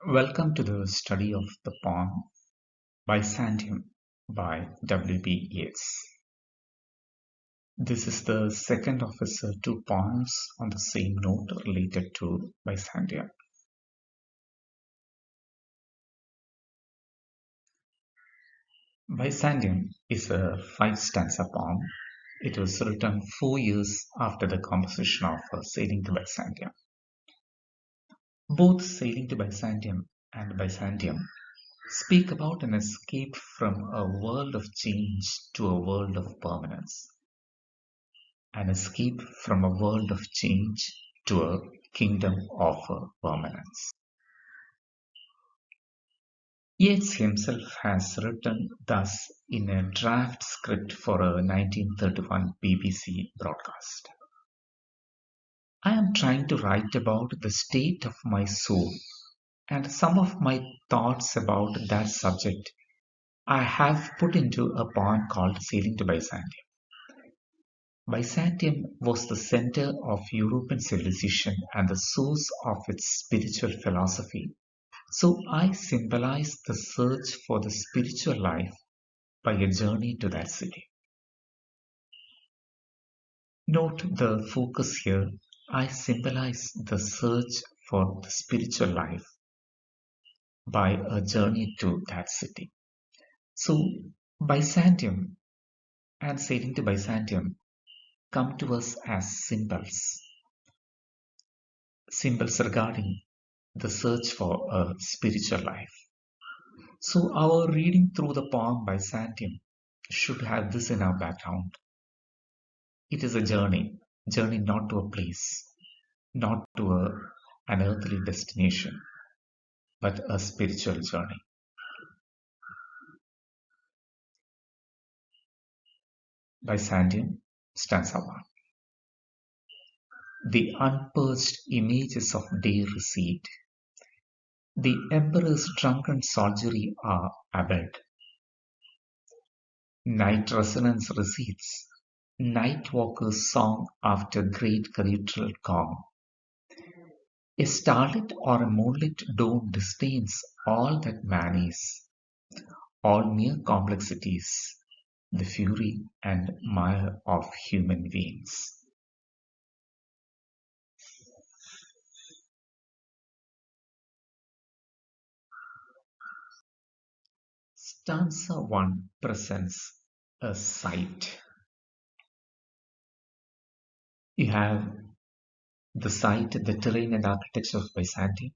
Welcome to the study of the poem Byzantium by W.B. Yeats. This is the second of his two poems on the same note related to Byzantium. Byzantium is a five-stanza poem. It was written 4 years after the composition of Sailing to Byzantium. Both Sailing to Byzantium and Byzantium speak about an escape from a world of change to a world of permanence. An escape from a world of change to a kingdom of permanence. Yeats himself has written thus in a draft script for a 1931 BBC broadcast. I am trying to write about the state of my soul, and some of my thoughts about that subject I have put into a poem called Sailing to Byzantium. Byzantium was the center of European civilization and the source of its spiritual philosophy. So I symbolize the search for the spiritual life by a journey to that city. Note the focus here. I symbolize the search for the spiritual life by a journey to that city. So Byzantium and Sailing to Byzantium come to us as symbols regarding the search for a spiritual life. So our reading through the poem Byzantium should have this in our background. It is a journey not to a place, not to an earthly destination, but a spiritual journey. Byzantium, stanza 1. The unpurged images of day recede. The emperor's drunken soldiery are abed. Night resonance recedes. Night walker's song after great cathedral gong. A starlit or a moonlit dome disdains all that man is, all mere complexities, the fury and mire of human veins. Stanza 1 presents a site. You have the site, the terrain and architecture of Byzantium.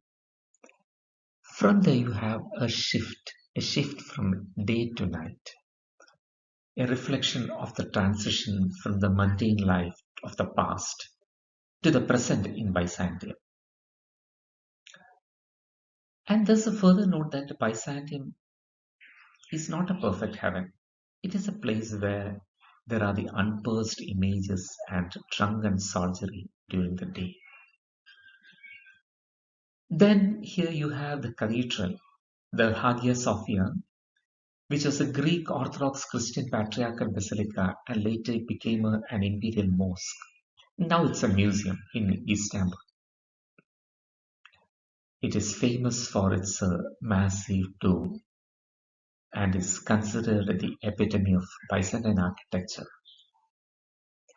From there you have a shift from day to night, a reflection of the transition from the mundane life of the past to the present in Byzantium. And there's a further note that Byzantium is not a perfect heaven. It is a place where there are the unpurged images and drunken soldiery during the day. Then here you have the cathedral, the Hagia Sophia, which was a Greek Orthodox Christian patriarchal basilica and later became an imperial mosque. Now it's a museum in Istanbul. It is famous for its massive dome and is considered the epitome of Byzantine architecture.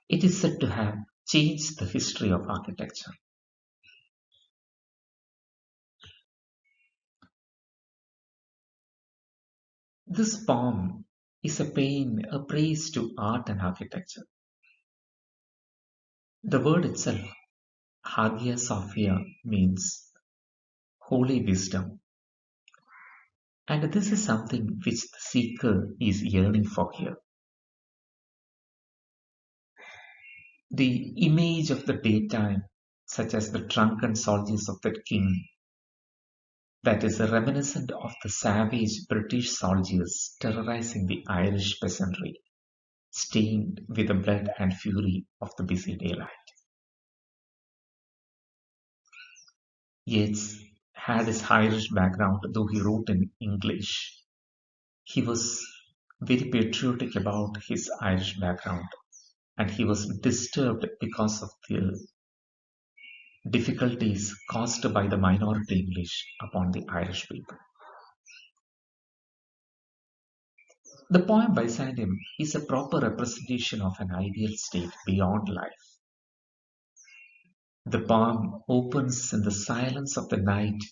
It is said to have changed the history of architecture. This poem is a praise to art and architecture. The word itself, Hagia Sophia, means holy wisdom. And this is something which the seeker is yearning for here. The image of the daytime, such as the drunken soldiers of that king, that is reminiscent of the savage British soldiers terrorizing the Irish peasantry, stained with the blood and fury of the busy daylight. Yeats had his Irish background, though he wrote in English. He was very patriotic about his Irish background, and he was disturbed because of difficulties caused by the minority English upon the Irish people. The poem Byzantium is a proper representation of an ideal state beyond life. The poem opens in the silence of the night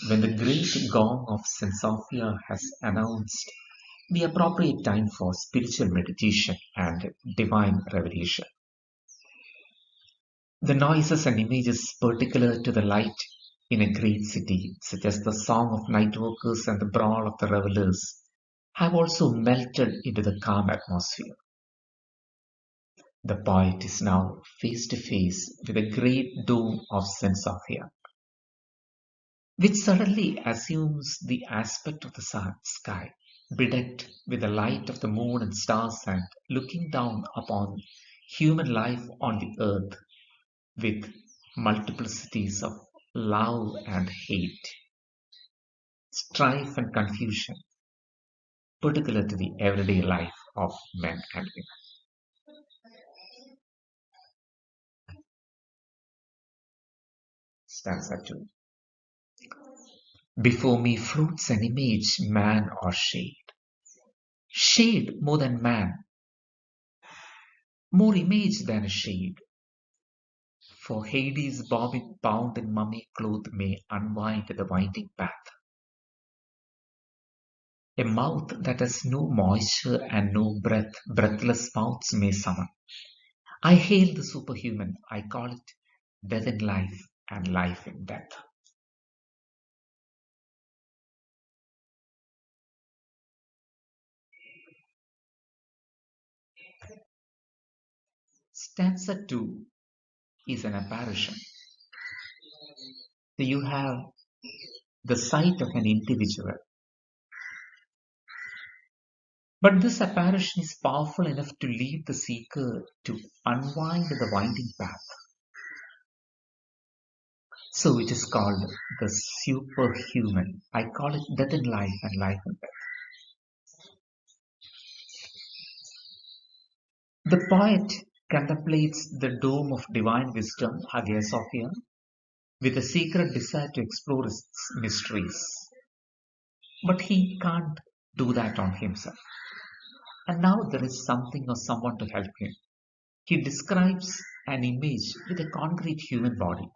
when the great gong of St. Sophia has announced the appropriate time for spiritual meditation and divine revelation. The noises and images particular to the light in a great city, such as the song of night workers and the brawl of the revelers, have also melted into the calm atmosphere. The poet is now face to face with the great dome of St. Sophia, which suddenly assumes the aspect of the sky, bedecked with the light of the moon and stars, and looking down upon human life on the earth with multiplicities of love and hate, strife and confusion, particular to the everyday life of men and women. Stanza 2. Before me floats an image, man or shade. Shade more than man, more image than a shade. For Hades bound in mummy cloth may unwind the winding path. A mouth that has no moisture and no breath, breathless mouths may summon. I hail the superhuman, I call it death in life and life in death. Stanza 2 is an apparition. So you have the sight of an individual. But this apparition is powerful enough to lead the seeker to unwind the winding path. So it is called the superhuman. I call it death in life and life in death. The poet contemplates the dome of divine wisdom, Hagia Sophia, with a secret desire to explore its mysteries. But he can't do that on himself. And now there is something or someone to help him. He describes an image with a concrete human body.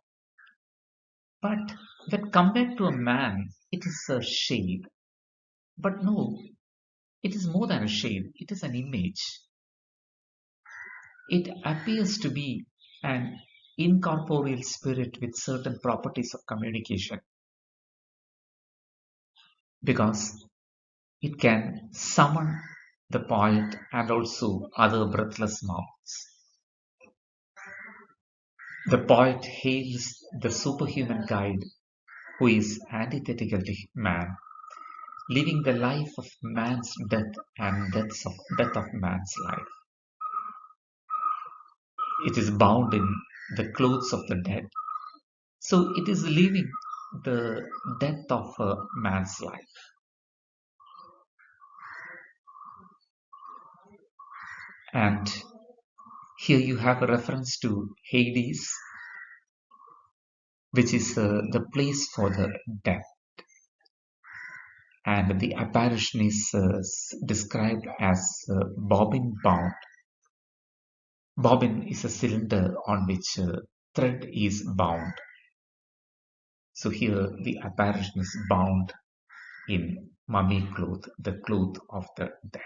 But when compared to a man, it is a shade. But no, it is more than a shade, it is an image. It appears to be an incorporeal spirit with certain properties of communication because it can summon the poet and also other breathless mouths. The poet hails the superhuman guide who is antithetical to man, living the life of man's death and death of man's life. It is bound in the clothes of the dead. So it is living the death of a man's life. And here you have a reference to Hades, which is the place for the dead. And the apparition is described as bobbin bound. Bobbin is a cylinder on which thread is bound. So here the apparition is bound in mummy cloth, the cloth of the dead.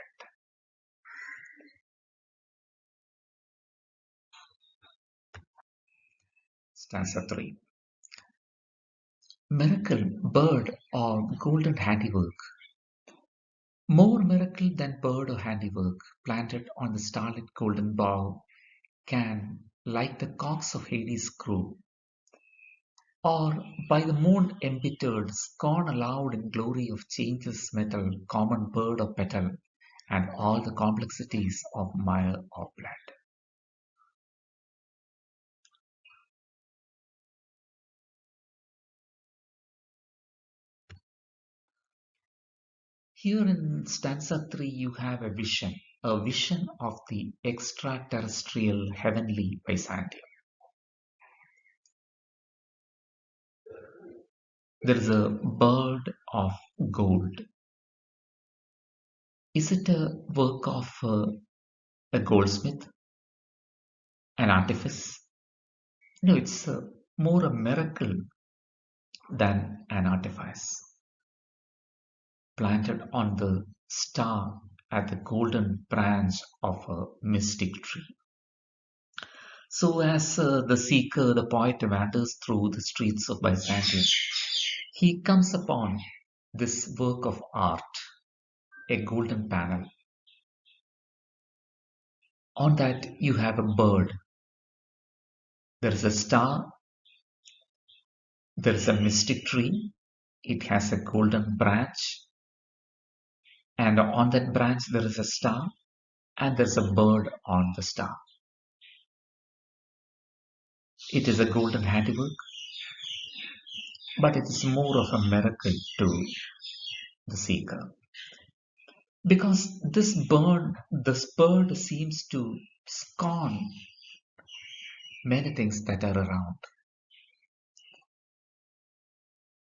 Stanza 3. Miracle, bird, or golden handiwork. More miracle than bird or handiwork, planted on the starlit golden bough, can, like the cocks of Hades, crow, or by the moon embittered, scorn aloud in glory of changeless metal, common bird or petal, and all the complexities of mire or blood. Here in stanza 3, you have a vision of the extraterrestrial heavenly Byzantium. There is a bird of gold. Is it a work of a goldsmith, an artifice? No, it's more a miracle than an artifice. Planted on the star at the golden branch of a mystic tree. So, as the seeker, the poet wanders through the streets of Byzantium, he comes upon this work of art, a golden panel. On that, you have a bird. There is a star, there is a mystic tree, it has a golden branch, and on that branch, there is a star, and there's a bird on the star. It is a golden handiwork, but it is more of a miracle to the seeker. Because this bird seems to scorn many things that are around.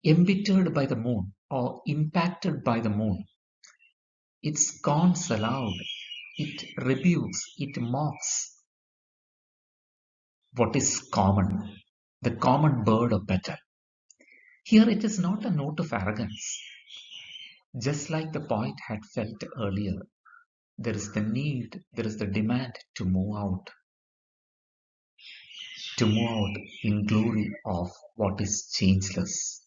Embittered by the moon or impacted by the moon, it scorns aloud, it rebukes, it mocks what is common, the common bird of battle. Here it is not a note of arrogance. Just like the poet had felt earlier, there is the need, there is the demand to move out in glory of what is changeless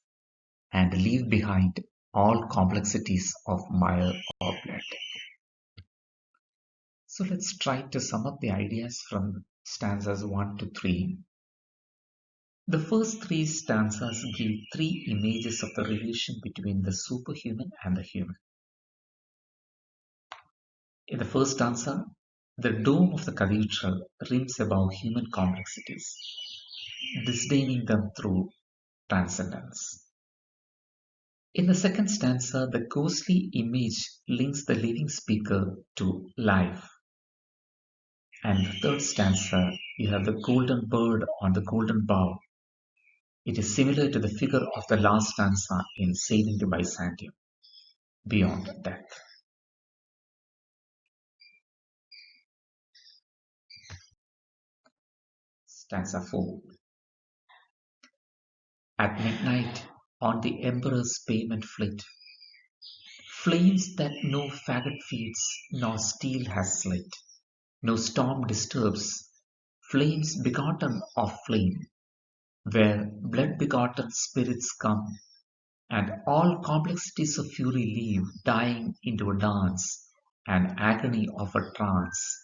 and leave behind all complexities of mire or blood. So let's try to sum up the ideas from stanzas 1 to 3. The first three stanzas give three images of the relation between the superhuman and the human. In the first stanza, the dome of the cathedral rims above human complexities, disdaining them through transcendence. In the second stanza, the ghostly image links the living speaker to life. And the third stanza, you have the golden bird on the golden bough. It is similar to the figure of the last stanza in Sailing to Byzantium, beyond death. Stanza 4. At midnight, on the emperor's pavement flit, flames that no faggot feeds nor steel has slit, no storm disturbs, flames begotten of flame, where blood-begotten spirits come, and all complexities of fury leave, dying into a dance, an agony of a trance,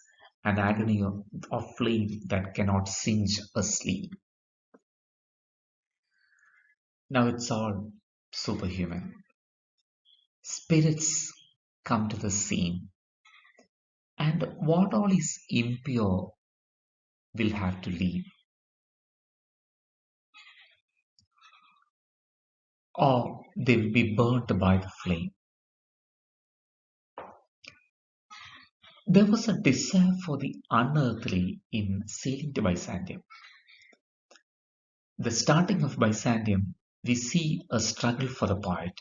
an agony of flame that cannot singe a sleep. Now it's all superhuman. Spirits come to the scene, and what all is impure will have to leave, or they will be burnt by the flame. There was a desire for the unearthly in Sailing to Byzantium. The starting of Byzantium, we see a struggle for the poet.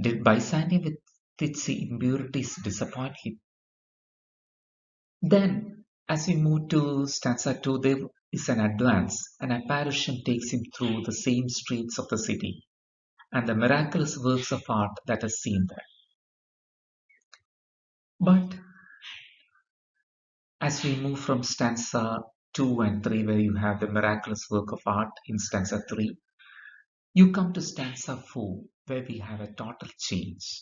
Did Byzantium with its impurities disappoint him? Then, as we move to stanza 2, there is an advance. An apparition takes him through the same streets of the city and the miraculous works of art that are seen there. But as we move from stanza 2 and 3, where you have the miraculous work of art in stanza 3, you come to stanza 4, where we have a total change.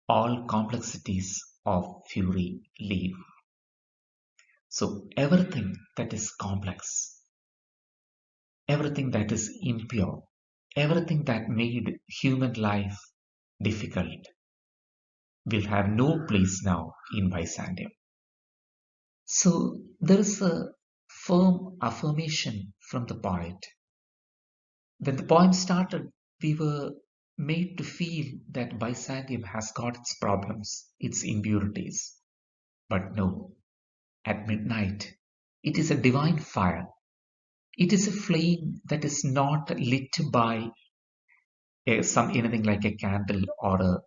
All complexities of fury leave. So everything that is complex, everything that is impure, everything that made human life difficult will have no place now in Byzantium. So there is a firm affirmation from the poet. When the poem started, we were made to feel that Byzantium has got its problems, its impurities. But no, at midnight, it is a divine fire. It is a flame that is not lit by anything like a candle or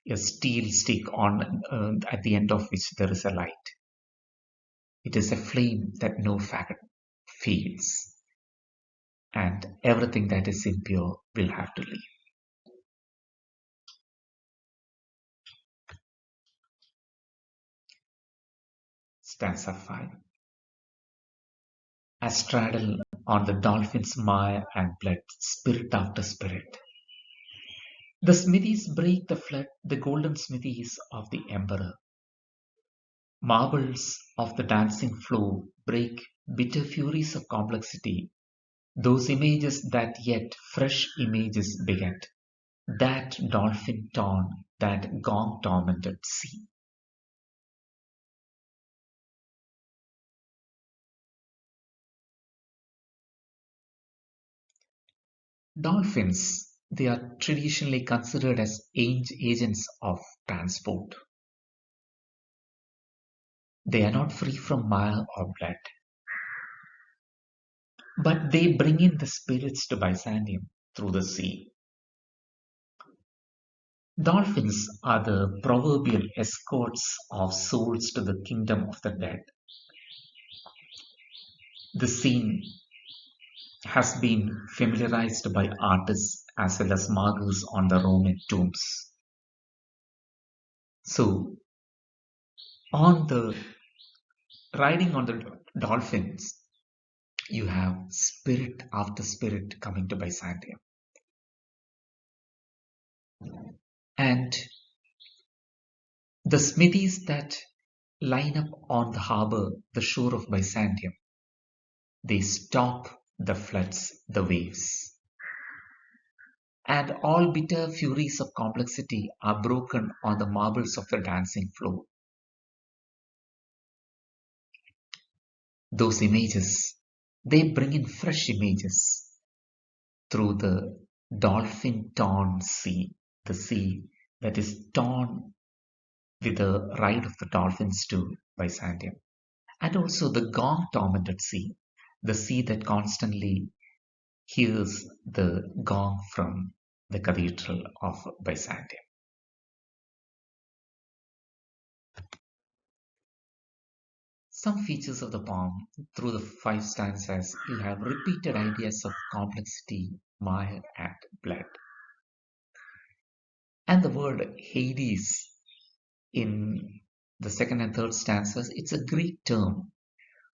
a steel stick on at the end of which there is a light. It is a flame that no faggot feels, and everything that is impure will have to leave. Stanza 5. Astraddle on the dolphins' mire and blood, spirit after spirit. The smithies break the flood, the golden smithies of the emperor. Marbles of the dancing flow break bitter furies of complexity, those images that yet fresh images beget, that dolphin torn, that gong tormented sea. Dolphins, they are traditionally considered as agents of transport. They are not free from mire or blood, but they bring in the spirits to Byzantium through the sea. Dolphins are the proverbial escorts of souls to the kingdom of the dead. The scene has been familiarized by artists as well as markers on the Roman tombs. So, on the riding on the dolphins, you have spirit after spirit coming to Byzantium. And the smithies that line up on the harbor, the shore of Byzantium, they stop the floods, the waves. And all bitter furies of complexity are broken on the marbles of the dancing floor. Those images, they bring in fresh images through the dolphin torn sea, the sea that is torn with the ride of the dolphins to Byzantium, and also the gong tormented sea, the sea that constantly hears the gong from the cathedral of Byzantium. Some features of the poem, through the 5 stanzas, you have repeated ideas of complexity, mire, and blood. And the word Hades in the 2nd and 3rd stanzas, it's a Greek term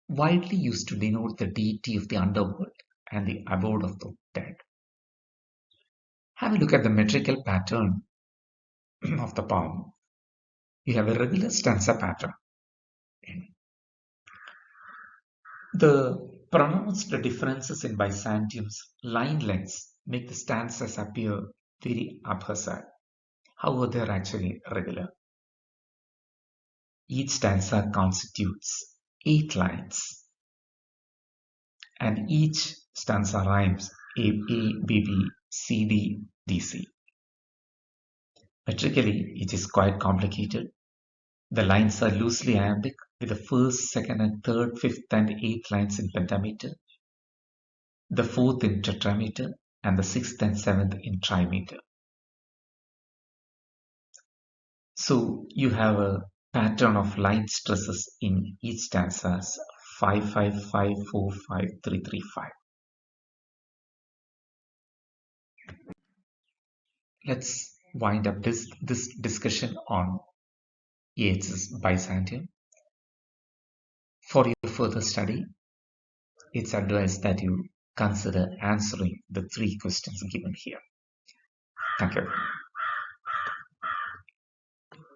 widely used to denote the deity of the underworld and the abode of the dead. Have a look at the metrical pattern of the poem. You have a regular stanza pattern. The pronounced differences in Byzantium's line lengths make the stanzas appear very haphazard. However, they are actually regular. Each stanza constitutes 8 lines, and each stanza rhymes A, B, B, C, D, D, C. Metrically, it is quite complicated. The lines are loosely iambic, with the 1st, 2nd, and 3rd, 5th, and 8th lines in pentameter, the 4th in tetrameter, and the 6th and 7th in trimeter. So you have a pattern of line stresses in each stanza: 5, 5, 5, 4, 5, 3, 3, 5. Let's wind up this discussion on Yeats' Byzantium. For your further study, it's advised that you consider answering the 3 questions given here. Thank you.